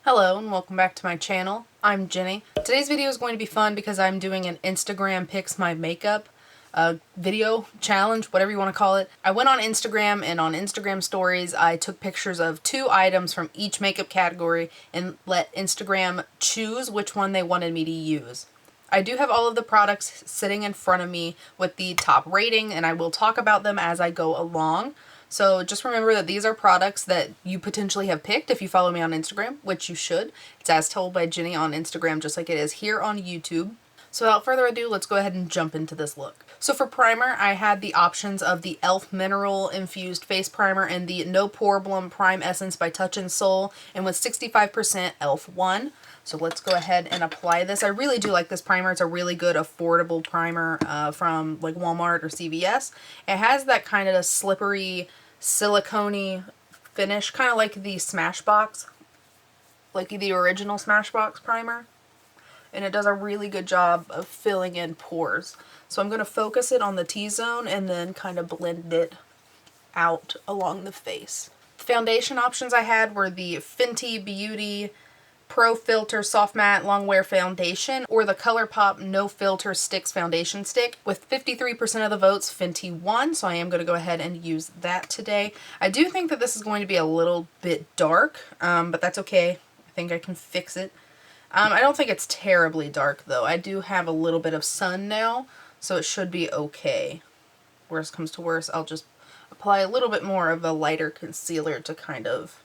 Hello and welcome back to my channel. I'm Jenny. Today's video is going to be fun because I'm doing an Instagram Picks My Makeup video challenge, whatever you want to call it. I went on Instagram and on Instagram stories I took pictures of 2 items from each makeup category and let Instagram choose which one they wanted me to use. I do have all of the products sitting in front of me with the top rating, and I will talk about them as I go along. So just remember that these are products that you potentially have picked if you follow me on Instagram, which you should. It's as told by Jenny on Instagram, just like it is here on YouTube. So without further ado, let's go ahead and jump into this look. So for primer, I had the options of the e.l.f. Mineral Infused Face Primer and the No Poreblem Prime Essence by Touch in Sol, and with 65% e.l.f. 1. So let's go ahead and apply this. I really do like this primer. It's a really good affordable primer from like Walmart or CVS. It has that kind of slippery, silicone-y finish, kind of like the Smashbox, like the original Smashbox primer. And it does a really good job of filling in pores. So I'm going to focus it on the T-zone and then kind of blend it out along the face. The foundation options I had were the Fenty Beauty Pro Filter Soft Matte Long Wear Foundation or the ColourPop No Filter Stix Foundation Stick. With 53% of the votes, Fenty won, so I am going to go ahead and use that today. I do think that this is going to be a little bit dark, but that's okay. I think I can fix it. I don't think it's terribly dark though. I do have a little bit of sun now, so it should be okay. Worst comes to worst, I'll just apply a little bit more of a lighter concealer to kind of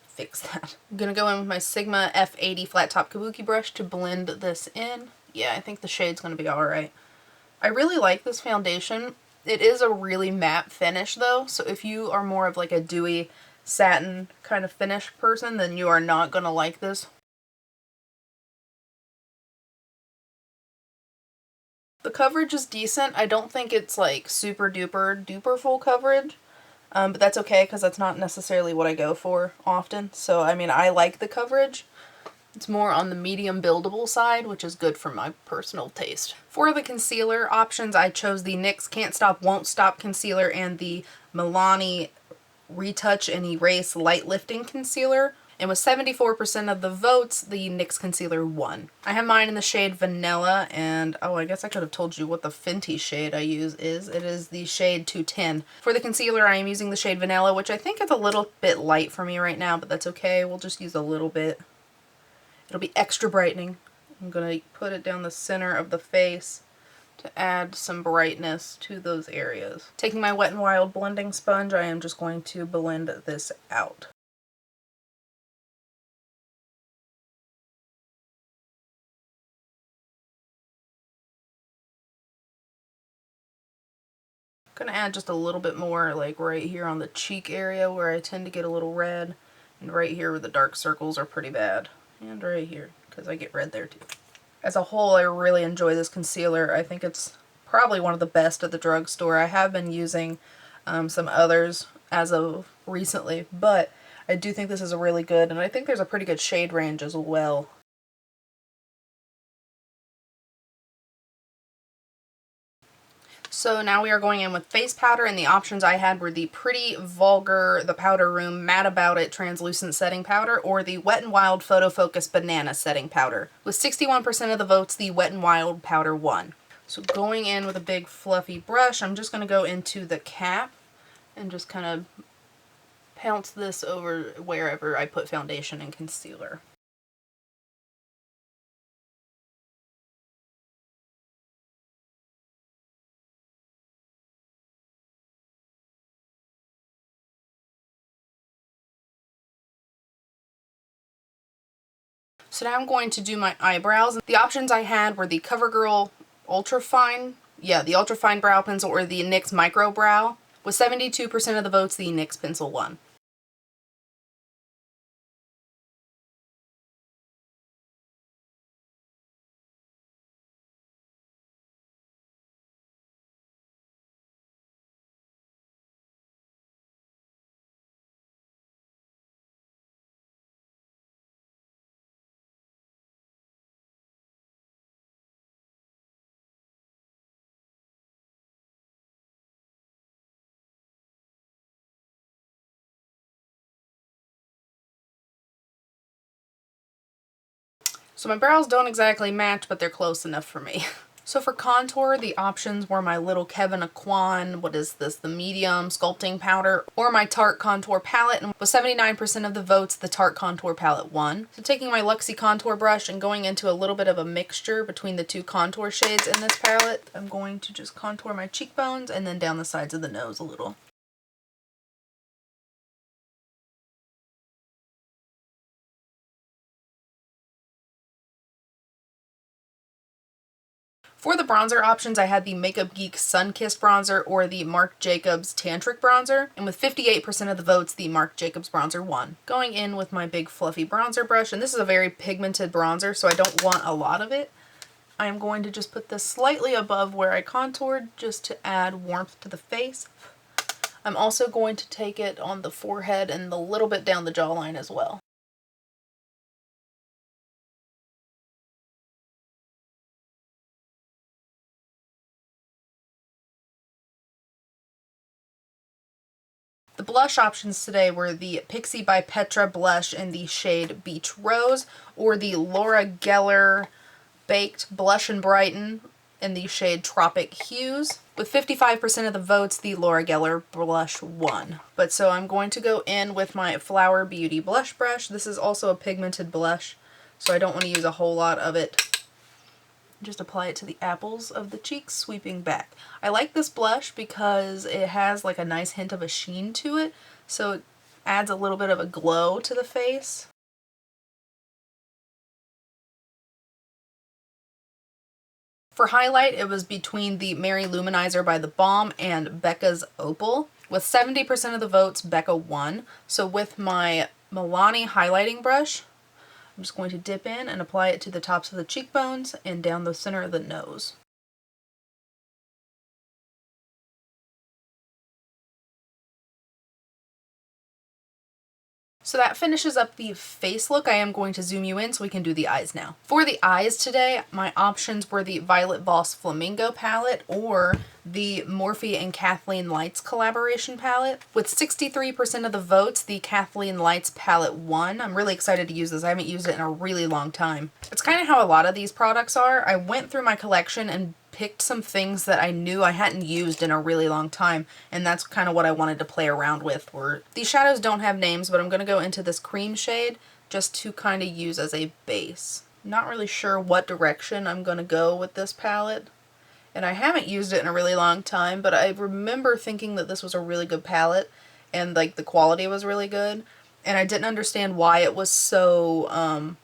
fix that. I'm going to go in with my Sigma F80 Flat Top Kabuki brush to blend this in. Yeah, I think the shade's going to be alright. I really like this foundation. It is a really matte finish though, so if you are more of like a dewy satin kind of finish person, then you are not going to like this. The coverage is decent. I don't think it's like super duper full coverage, but that's okay because that's not necessarily what I go for often. So I mean, I like the coverage. It's more on the medium buildable side, which is good for my personal taste. For the concealer options, I chose the NYX Can't Stop Won't Stop Concealer and the Milani Retouch and Erase Light Lifting Concealer. And with 74% of the votes, the NYX concealer won. I have mine in the shade Vanilla, and oh, I guess I could have told you what the Fenty shade I use is. It is the shade 210. For the concealer, I am using the shade Vanilla, which I think is a little bit light for me right now, but that's okay. We'll just use a little bit. It'll be extra brightening. I'm going to put it down the center of the face to add some brightness to those areas. Taking my Wet n Wild blending sponge, I am just going to blend this out. I'm going to add just a little bit more like right here on the cheek area where I tend to get a little red, and right here where the dark circles are pretty bad, and right here because I get red there too. As a whole, I really enjoy this concealer. I think it's probably one of the best at the drugstore. I have been using some others as of recently, but I do think this is a really good, and I think there's a pretty good shade range as well. So now we are going in with face powder, and the options I had were the Pretty Vulgar The Powder Room Matte About It Translucent Setting Powder or the Wet n Wild Photofocus Banana Setting Powder. With 61% of the votes, the Wet n Wild powder won. So going in with a big fluffy brush, I'm just going to go into the cap and just kind of pounce this over wherever I put foundation and concealer. So now I'm going to do my eyebrows. The options I had were the CoverGirl Ultra Fine, the Ultra Fine Brow Pencil or the NYX Micro Brow. With 72% of the votes, the NYX pencil won. So my brows don't exactly match, but they're close enough for me. So for contour, the options were my little Kevyn Aucoin, what is this, the medium sculpting powder, or my Tarte contour palette, and with 79% of the votes, the Tarte contour palette won. So taking my Luxie contour brush and going into a little bit of a mixture between the two contour shades in this palette, I'm going to just contour my cheekbones and then down the sides of the nose a little. For the bronzer options, I had the Makeup Geek Sunkissed bronzer or the Marc Jacobs Tantric bronzer, and with 58% of the votes, the Marc Jacobs bronzer won. Going in with my big fluffy bronzer brush, and this is a very pigmented bronzer, so I don't want a lot of it. I am going to just put this slightly above where I contoured just to add warmth to the face. I'm also going to take it on the forehead and a little bit down the jawline as well. The blush options today were the Pixi by Petra blush in the shade Beach Rose, or the Laura Geller Baked Blush-in-Brighten in the shade Tropic Hues. With 55% of the votes, the Laura Geller blush won. But so I'm going to go in with my Flower Beauty blush brush. This is also a pigmented blush, so I don't want to use a whole lot of it. Just apply it to the apples of the cheeks, sweeping back. I like this blush because it has like a nice hint of a sheen to it, so it adds a little bit of a glow to the face. For highlight, it was between the Mary Luminizer by the Balm and Becca's Opal. With 70% of the votes, Becca won. So with my Milani highlighting brush, I'm just going to dip in and apply it to the tops of the cheekbones and down the center of the nose. So that finishes up the face look. I am going to zoom you in so we can do the eyes now. For the eyes today, my options were the Violet Voss Flamingo palette or the Morphe and Kathleen Lights collaboration palette. With 63% of the votes, the Kathleen Lights palette won. I'm really excited to use this. I haven't used it in a really long time. It's kind of how a lot of these products are. I went through my collection and picked some things that I knew I hadn't used in a really long time, and that's kind of what I wanted to play around with. These shadows don't have names, but I'm going to go into this cream shade just to kind of use as a base. Not really sure what direction I'm going to go with this palette, and I haven't used it in a really long time, but I remember thinking that this was a really good palette and like the quality was really good, and I didn't understand why it was so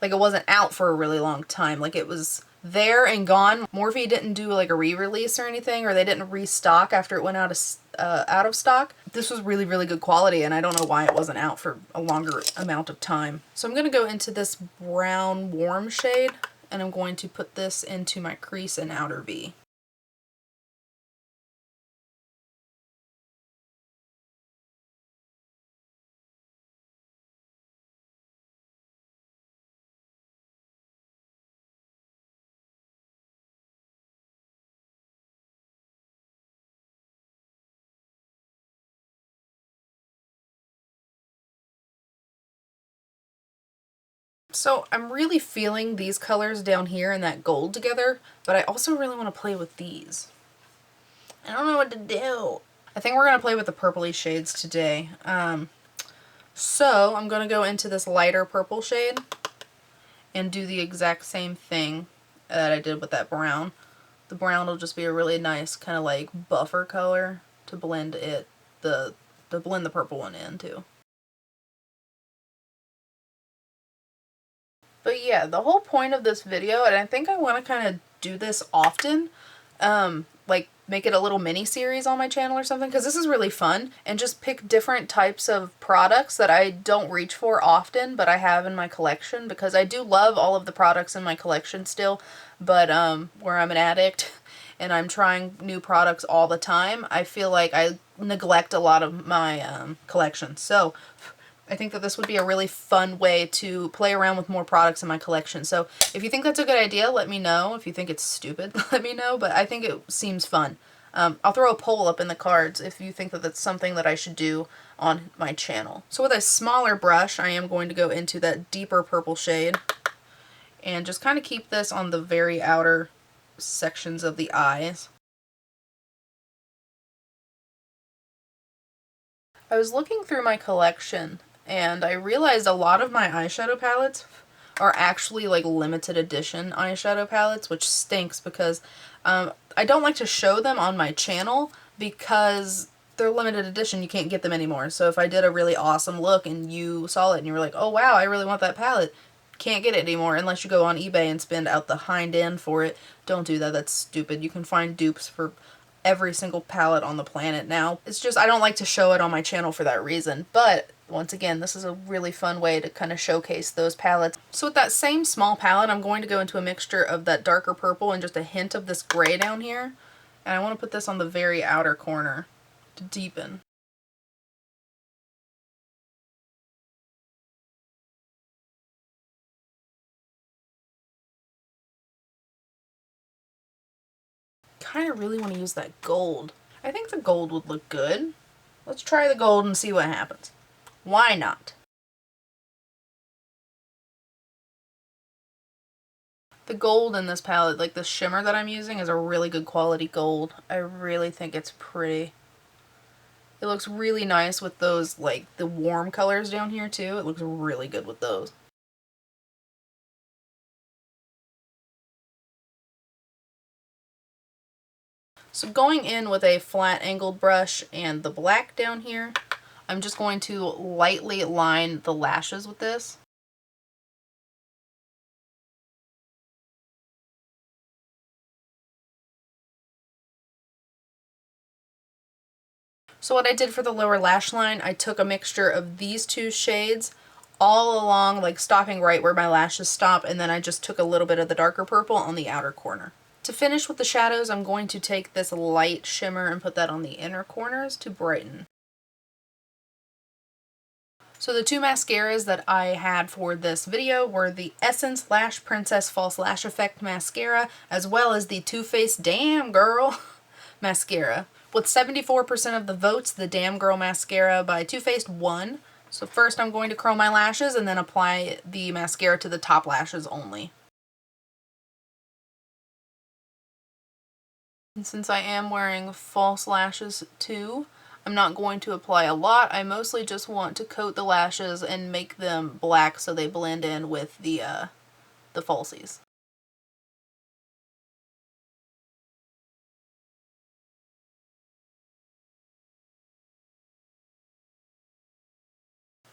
like it wasn't out for a really long time. Like it was there and gone. Morphe didn't do like a re-release or anything, or they didn't restock after it went out of stock. This was really, really good quality, and I don't know why it wasn't out for a longer amount of time. So I'm going to go into this brown warm shade, and I'm going to put this into my crease and outer V. So I'm really feeling these colors down here and that gold together, but I also really want to play with these. I don't know what to do. I think we're going to play with the purpley shades today. So I'm going to go into this lighter purple shade and do the exact same thing that I did with that brown. The brown will just be a really nice kind of like buffer color to blend to blend the purple one in too. But yeah, the whole point of this video, and I think I want to kind of do this often, like make it a little mini series on my channel or something, because this is really fun, and just pick different types of products that I don't reach for often but I have in my collection, because I do love all of the products in my collection still, but where I'm an addict and I'm trying new products all the time, I feel like I neglect a lot of my collection. So I think that this would be a really fun way to play around with more products in my collection. So if you think that's a good idea, let me know. If you think it's stupid, let me know. But I think it seems fun. I'll throw a poll up in the cards if you think that that's something that I should do on my channel. So with a smaller brush, I am going to go into that deeper purple shade and just kind of keep this on the very outer sections of the eyes. I was looking through my collection and I realized a lot of my eyeshadow palettes are actually like limited edition eyeshadow palettes, which stinks because I don't like to show them on my channel because they're limited edition. You can't get them anymore. So if I did a really awesome look and you saw it and you were like, oh wow, I really want that palette, can't get it anymore unless you go on eBay and spend out the hind end for it. Don't do that. That's stupid. You can find dupes for every single palette on the planet now. It's just I don't like to show it on my channel for that reason. But once again, this is a really fun way to kind of showcase those palettes. So with that same small palette, I'm going to go into a mixture of that darker purple and just a hint of this gray down here. And I want to put this on the very outer corner to deepen. Kind of really want to use that gold. I think the gold would look good. Let's try the gold and see what happens. Why not? The gold in this palette, like the shimmer that I'm using, is a really good quality gold. I really think it's pretty. It looks really nice with those, like, the warm colors down here too. It looks really good with those. So going in with a flat angled brush and the black down here, I'm just going to lightly line the lashes with this. So what I did for the lower lash line, I took a mixture of these two shades all along, like stopping right where my lashes stop, and then I just took a little bit of the darker purple on the outer corner. To finish with the shadows, I'm going to take this light shimmer and put that on the inner corners to brighten. So the two mascaras that I had for this video were the Essence Lash Princess False Lash Effect Mascara, as well as the Too Faced Damn Girl Mascara. With 74% of the votes, the Damn Girl Mascara by Too Faced won. So first I'm going to curl my lashes and then apply the mascara to the top lashes only. And since I am wearing false lashes too, I'm not going to apply a lot. I mostly just want to coat the lashes and make them black so they blend in with the falsies.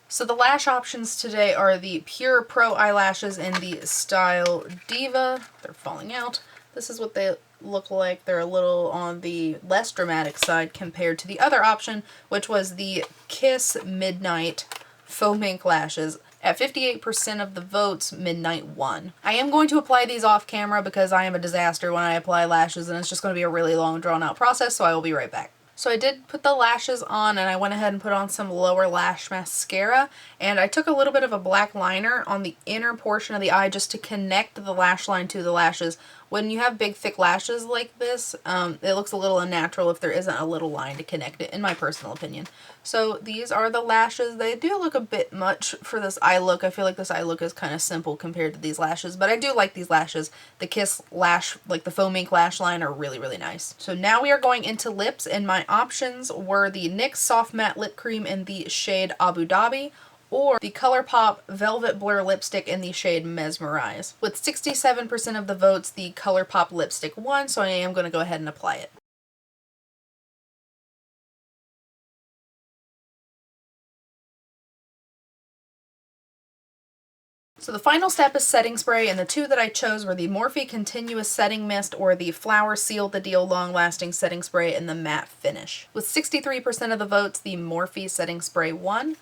So the lash options today are the Pure Pro eyelashes in the style Diva. They're falling out. This is what they look like. They're a little on the less dramatic side compared to the other option, which was the Kiss Midnight Faux Mink Lashes. At 58% of the votes, Midnight won. I am going to apply these off camera because I am a disaster when I apply lashes and it's just going to be a really long drawn out process, so I will be right back. So I did put the lashes on and I went ahead and put on some lower lash mascara, and I took a little bit of a black liner on the inner portion of the eye just to connect the lash line to the lashes. When you have big thick lashes like this, it looks a little unnatural if there isn't a little line to connect it, in my personal opinion. So these are the lashes. They do look a bit much for this eye look. I feel like this eye look is kind of simple compared to these lashes, but I do like these lashes. The Kiss lash, like the faux mink lash line, are really, really nice. So now we are going into lips, and my options were the NYX Soft Matte Lip Cream in the shade Abu Dhabi, or the ColourPop Velvet Blur Lipstick in the shade Mesmerize. With 67% of the votes, the ColourPop lipstick won, so I am going to go ahead and apply it. So the final step is setting spray, and the two that I chose were the Morphe Continuous Setting Mist or the Flower Seal the Deal Long Lasting Setting Spray in the matte finish. With 63% of the votes, the Morphe Setting Spray won.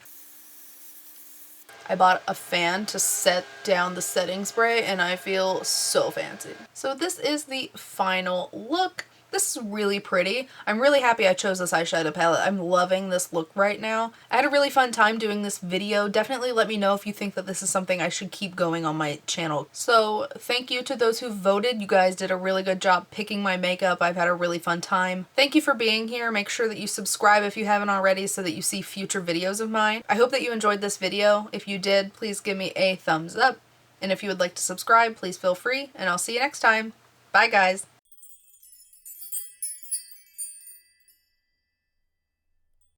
I bought a fan to set down the setting spray and I feel so fancy. So this is the final look. This is really pretty. I'm really happy I chose this eyeshadow palette. I'm loving this look right now. I had a really fun time doing this video. Definitely let me know if you think that this is something I should keep going on my channel. So thank you to those who voted. You guys did a really good job picking my makeup. I've had a really fun time. Thank you for being here. Make sure that you subscribe if you haven't already so that you see future videos of mine. I hope that you enjoyed this video. If you did, please give me a thumbs up. And if you would like to subscribe, please feel free, and I'll see you next time. Bye, guys.